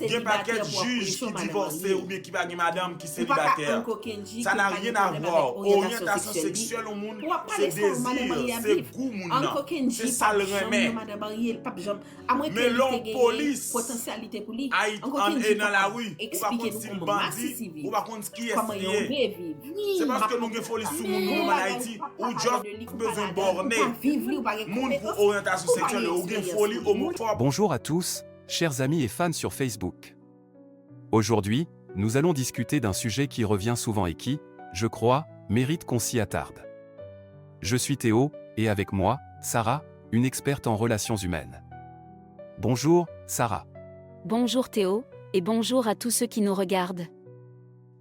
gen paquet juge qui divorcé ou bien qui pa gen madame qui célibataire. Ça n'a rien à voir. Orientation sexuelle au monde, c'est désir, c'est goût moun nan. C'est ça le remède. Mais l'homme police est dans la rue, ou pas contre si bandit, ou pas contre qui est lié. C'est parce que nous avons folie sous nous en Haïti, ou juste besoin borné. Moun pour orientation sexuelle, ou gen folie homophobe. Bonjour à tous, chers amis et fans sur Facebook. Aujourd'hui, nous allons discuter d'un sujet qui revient souvent et qui, je crois, mérite qu'on s'y attarde. Je suis Théo, et avec moi, Sarah, une experte en relations humaines. Bonjour, Sarah. Bonjour Théo, et bonjour à tous ceux qui nous regardent.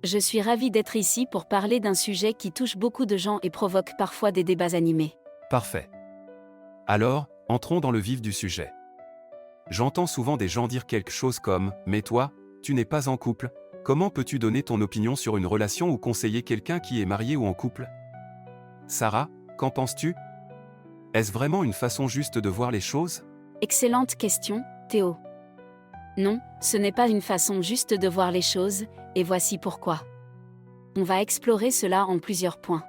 Je suis ravie d'être ici pour parler d'un sujet qui touche beaucoup de gens et provoque parfois des débats animés. Parfait. Alors, entrons dans le vif du sujet. J'entends souvent des gens dire quelque chose comme « Mais toi, tu n'es pas en couple, comment peux-tu donner ton opinion sur une relation ou conseiller quelqu'un qui est marié ou en couple ?» Sarah, qu'en penses-tu? Est-ce vraiment une façon juste de voir les choses? Excellente question, Théo. Non, ce n'est pas une façon juste de voir les choses, et voici pourquoi. On va explorer cela en plusieurs points.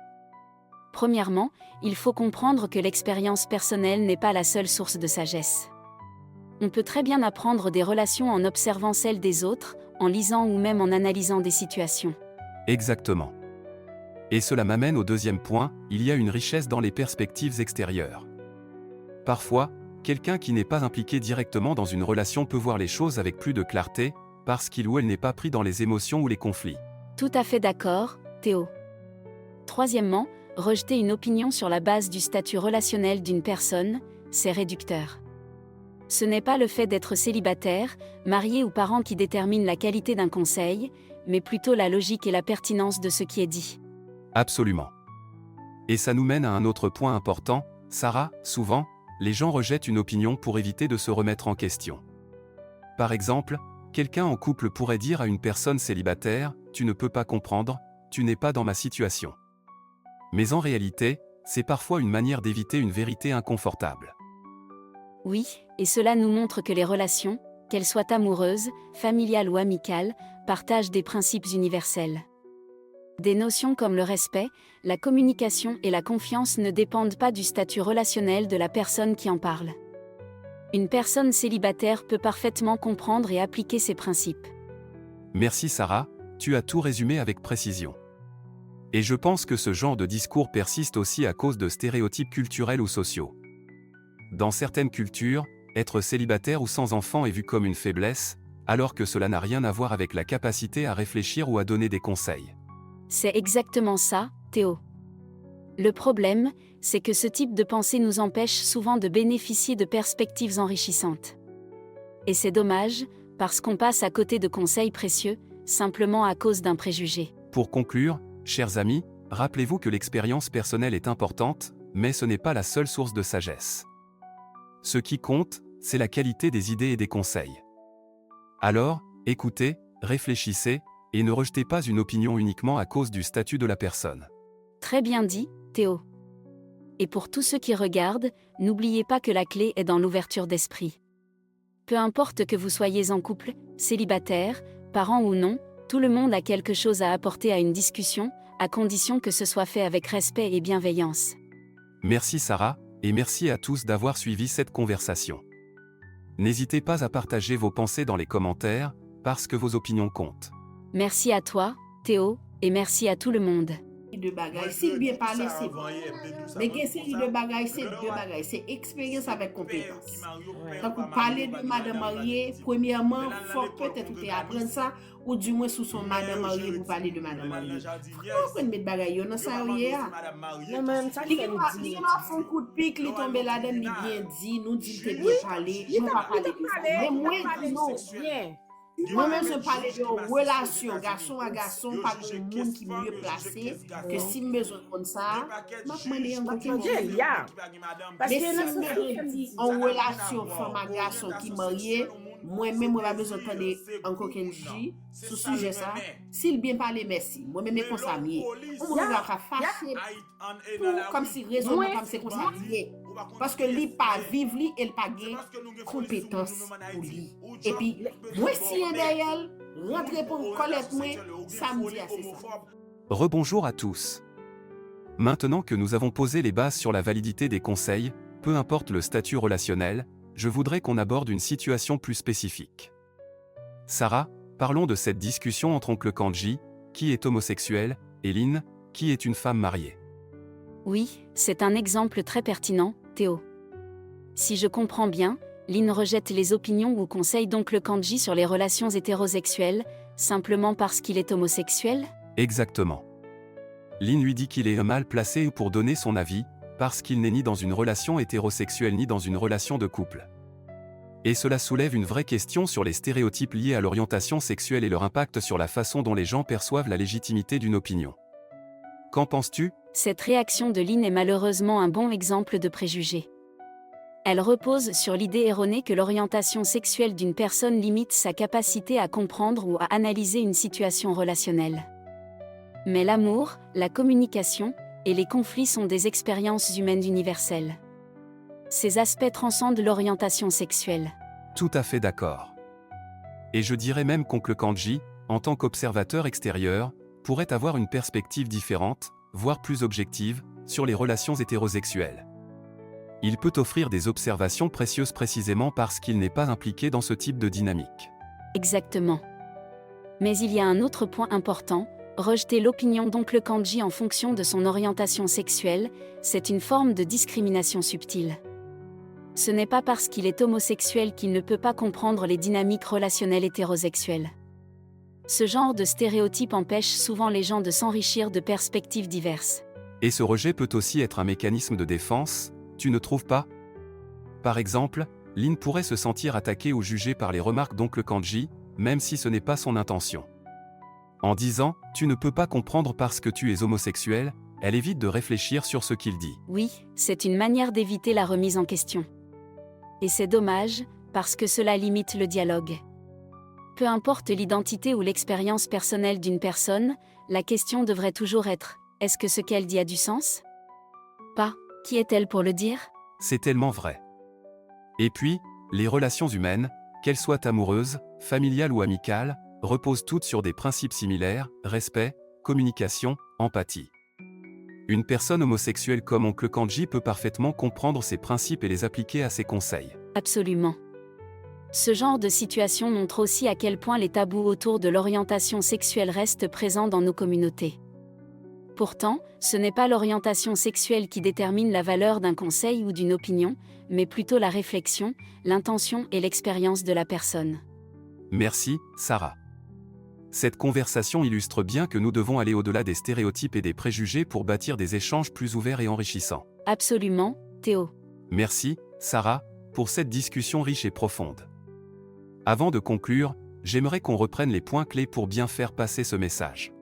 Premièrement, il faut comprendre que l'expérience personnelle n'est pas la seule source de sagesse. On peut très bien apprendre des relations en observant celles des autres, en lisant ou même en analysant des situations. Exactement. Et cela m'amène au deuxième point, il y a une richesse dans les perspectives extérieures. Parfois, quelqu'un qui n'est pas impliqué directement dans une relation peut voir les choses avec plus de clarté, parce qu'il ou elle n'est pas pris dans les émotions ou les conflits. Tout à fait d'accord, Théo. Troisièmement, rejeter une opinion sur la base du statut relationnel d'une personne, c'est réducteur. Ce n'est pas le fait d'être célibataire, marié ou parent qui détermine la qualité d'un conseil, mais plutôt la logique et la pertinence de ce qui est dit. Absolument. Et ça nous mène à un autre point important, Sarah, souvent, les gens rejettent une opinion pour éviter de se remettre en question. Par exemple, quelqu'un en couple pourrait dire à une personne célibataire « Tu ne peux pas comprendre, tu n'es pas dans ma situation ». Mais en réalité, c'est parfois une manière d'éviter une vérité inconfortable. Oui, et cela nous montre que les relations, qu'elles soient amoureuses, familiales ou amicales, partagent des principes universels. Des notions comme le respect, la communication et la confiance ne dépendent pas du statut relationnel de la personne qui en parle. Une personne célibataire peut parfaitement comprendre et appliquer ces principes. Merci Sarah, tu as tout résumé avec précision. Et je pense que ce genre de discours persiste aussi à cause de stéréotypes culturels ou sociaux. Dans certaines cultures, être célibataire ou sans enfant est vu comme une faiblesse, alors que cela n'a rien à voir avec la capacité à réfléchir ou à donner des conseils. C'est exactement ça, Théo. Le problème, c'est que ce type de pensée nous empêche souvent de bénéficier de perspectives enrichissantes. Et c'est dommage, parce qu'on passe à côté de conseils précieux, simplement à cause d'un préjugé. Pour conclure, chers amis, rappelez-vous que l'expérience personnelle est importante, mais ce n'est pas la seule source de sagesse. Ce qui compte, c'est la qualité des idées et des conseils. Alors, écoutez, réfléchissez, et ne rejetez pas une opinion uniquement à cause du statut de la personne. Très bien dit, Théo. Et pour tous ceux qui regardent, n'oubliez pas que la clé est dans l'ouverture d'esprit. Peu importe que vous soyez en couple, célibataire, parent ou non, tout le monde a quelque chose à apporter à une discussion, à condition que ce soit fait avec respect et bienveillance. Merci Sarah, et merci à tous d'avoir suivi cette conversation. N'hésitez pas à partager vos pensées dans les commentaires, parce que vos opinions comptent. Merci à toi, Théo, et merci à tout le monde. De bagaille, si bien parler, c'est bon. Mais qu'est-ce de bagaille, c'est deux bagailles. C'est expérience avec compétence. Quand vous parlez de madame mariée, premièrement, il faut peut-être vous apprendre ça, ou du moins sous son madame mariée, vous parlez de madame mariée. Vous prenez de bagaille, non, ça, Non, même ça, il m'a fait un coup de pique, il est tombé là-dedans, il bien dit, nous dit, t'es bien parlé, je ne vais pas parler de ça. Mais moi, non, bien. Moi-même, je parlais de relation, garçon à garçon, pas de monde qui est mieux placé, que si je besoin de ça, je vais demander encore quelque chose. Mais si je dis en relation, femme à garçon qui est marié, moi-même, je vais besoin d'entendre encore quelque chose sur ce sujet ça. S'il bien parlé, merci. Moi-même, je suis comme ça. On va fâcher, comme si raisonnement comme c'est comme ça. Parce que li pas vivre li, elle pas gain compétence pour lui. Et puis, moi si un derrière, rentrer pour Colette moi, samedi c'est ça. Rebonjour à tous. Maintenant que nous avons posé les bases sur la validité des conseils, peu importe le statut relationnel, je voudrais qu'on aborde une situation plus spécifique. Sarah, parlons de cette discussion entre oncle Kanji, qui est homosexuel, et Lynn, qui est une femme mariée. Oui, c'est un exemple très pertinent, Théo. Si je comprends bien, Lynn rejette les opinions ou conseils d'oncle Kanji sur les relations hétérosexuelles, simplement parce qu'il est homosexuel ? Exactement. Lynn lui dit qu'il est mal placé pour donner son avis, parce qu'il n'est ni dans une relation hétérosexuelle ni dans une relation de couple. Et cela soulève une vraie question sur les stéréotypes liés à l'orientation sexuelle et leur impact sur la façon dont les gens perçoivent la légitimité d'une opinion. Qu'en penses-tu ? Cette réaction de Lynn est malheureusement un bon exemple de préjugé. Elle repose sur l'idée erronée que l'orientation sexuelle d'une personne limite sa capacité à comprendre ou à analyser une situation relationnelle. Mais l'amour, la communication et les conflits sont des expériences humaines universelles. Ces aspects transcendent l'orientation sexuelle. Tout à fait d'accord. Et je dirais même qu'oncle Kanji, en tant qu'observateur extérieur, pourrait avoir une perspective différente, voire plus objective, sur les relations hétérosexuelles. Il peut offrir des observations précieuses précisément parce qu'il n'est pas impliqué dans ce type de dynamique. Exactement. Mais il y a un autre point important. Rejeter l'opinion d'oncle Kanji en fonction de son orientation sexuelle, c'est une forme de discrimination subtile. Ce n'est pas parce qu'il est homosexuel qu'il ne peut pas comprendre les dynamiques relationnelles hétérosexuelles. Ce genre de stéréotype empêche souvent les gens de s'enrichir de perspectives diverses. Et ce rejet peut aussi être un mécanisme de défense, tu ne trouves pas ? Par exemple, Lynn pourrait se sentir attaquée ou jugée par les remarques d'oncle Kanji, même si ce n'est pas son intention. En disant « tu ne peux pas comprendre parce que tu es homosexuel », elle évite de réfléchir sur ce qu'il dit. Oui, c'est une manière d'éviter la remise en question. Et c'est dommage, parce que cela limite le dialogue. Peu importe l'identité ou l'expérience personnelle d'une personne, la question devrait toujours être « est-ce que ce qu'elle dit a du sens ? Pas « qui est-elle pour le dire ?» C'est tellement vrai. Et puis, les relations humaines, qu'elles soient amoureuses, familiales ou amicales, reposent toutes sur des principes similaires, respect, communication, empathie. Une personne homosexuelle comme oncle Kanji peut parfaitement comprendre ces principes et les appliquer à ses conseils. Absolument. Ce genre de situation montre aussi à quel point les tabous autour de l'orientation sexuelle restent présents dans nos communautés. Pourtant, ce n'est pas l'orientation sexuelle qui détermine la valeur d'un conseil ou d'une opinion, mais plutôt la réflexion, l'intention et l'expérience de la personne. Merci, Sarah. Cette conversation illustre bien que nous devons aller au-delà des stéréotypes et des préjugés pour bâtir des échanges plus ouverts et enrichissants. Absolument, Théo. Merci, Sarah, pour cette discussion riche et profonde. Avant de conclure, j'aimerais qu'on reprenne les points clés pour bien faire passer ce message.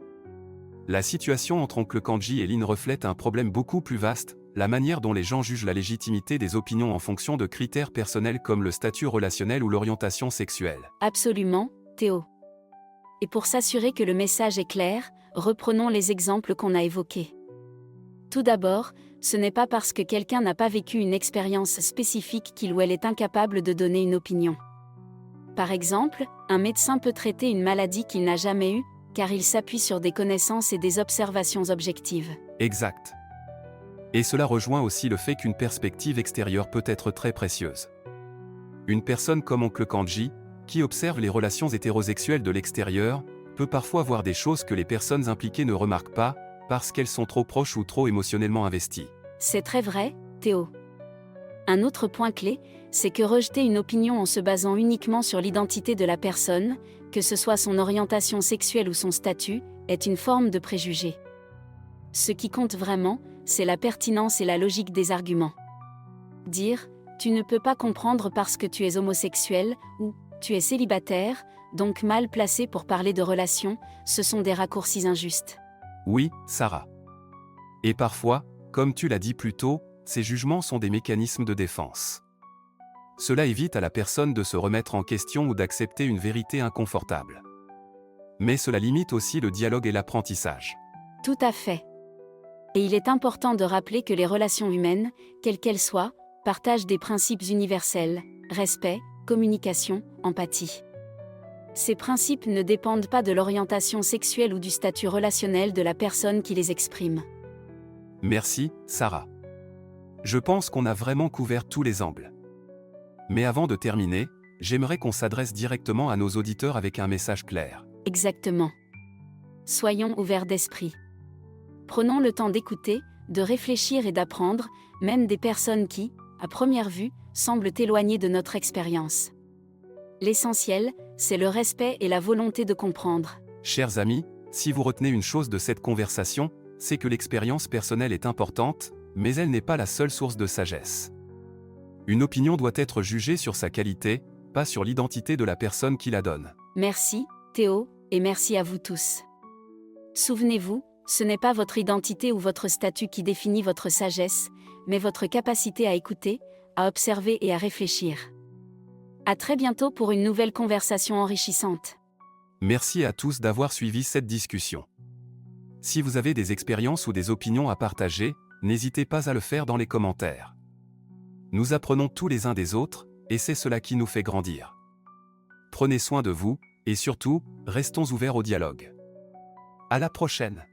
La situation entre oncle Kanji et Lynn reflète un problème beaucoup plus vaste, la manière dont les gens jugent la légitimité des opinions en fonction de critères personnels comme le statut relationnel ou l'orientation sexuelle. Absolument, Théo. Et pour s'assurer que le message est clair, reprenons les exemples qu'on a évoqués. Tout d'abord, ce n'est pas parce que quelqu'un n'a pas vécu une expérience spécifique qu'il ou elle est incapable de donner une opinion. Par exemple, un médecin peut traiter une maladie qu'il n'a jamais eue, car il s'appuie sur des connaissances et des observations objectives. Exact. Et cela rejoint aussi le fait qu'une perspective extérieure peut être très précieuse. Une personne comme oncle Kanji, qui observe les relations hétérosexuelles de l'extérieur, peut parfois voir des choses que les personnes impliquées ne remarquent pas, parce qu'elles sont trop proches ou trop émotionnellement investies. C'est très vrai, Théo. Un autre point clé, c'est que rejeter une opinion en se basant uniquement sur l'identité de la personne, que ce soit son orientation sexuelle ou son statut, est une forme de préjugé. Ce qui compte vraiment, c'est la pertinence et la logique des arguments. Dire « tu ne peux pas comprendre parce que tu es homosexuel » ou « tu es célibataire, donc mal placé pour parler de relations », ce sont des raccourcis injustes. Oui, Sarah. Et parfois, comme tu l'as dit plus tôt, ces jugements sont des mécanismes de défense. Cela évite à la personne de se remettre en question ou d'accepter une vérité inconfortable. Mais cela limite aussi le dialogue et l'apprentissage. Tout à fait. Et il est important de rappeler que les relations humaines, quelles qu'elles soient, partagent des principes universels, respect, communication, empathie. Ces principes ne dépendent pas de l'orientation sexuelle ou du statut relationnel de la personne qui les exprime. Merci, Sarah. Je pense qu'on a vraiment couvert tous les angles. Mais avant de terminer, j'aimerais qu'on s'adresse directement à nos auditeurs avec un message clair. Exactement. Soyons ouverts d'esprit. Prenons le temps d'écouter, de réfléchir et d'apprendre, même des personnes qui, à première vue, semblent éloignées de notre expérience. L'essentiel, c'est le respect et la volonté de comprendre. Chers amis, si vous retenez une chose de cette conversation, c'est que l'expérience personnelle est importante, mais elle n'est pas la seule source de sagesse. Une opinion doit être jugée sur sa qualité, pas sur l'identité de la personne qui la donne. Merci, Théo, et merci à vous tous. Souvenez-vous, ce n'est pas votre identité ou votre statut qui définit votre sagesse, mais votre capacité à écouter, à observer et à réfléchir. À très bientôt pour une nouvelle conversation enrichissante. Merci à tous d'avoir suivi cette discussion. Si vous avez des expériences ou des opinions à partager, n'hésitez pas à le faire dans les commentaires. Nous apprenons tous les uns des autres, et c'est cela qui nous fait grandir. Prenez soin de vous, et surtout, restons ouverts au dialogue. À la prochaine!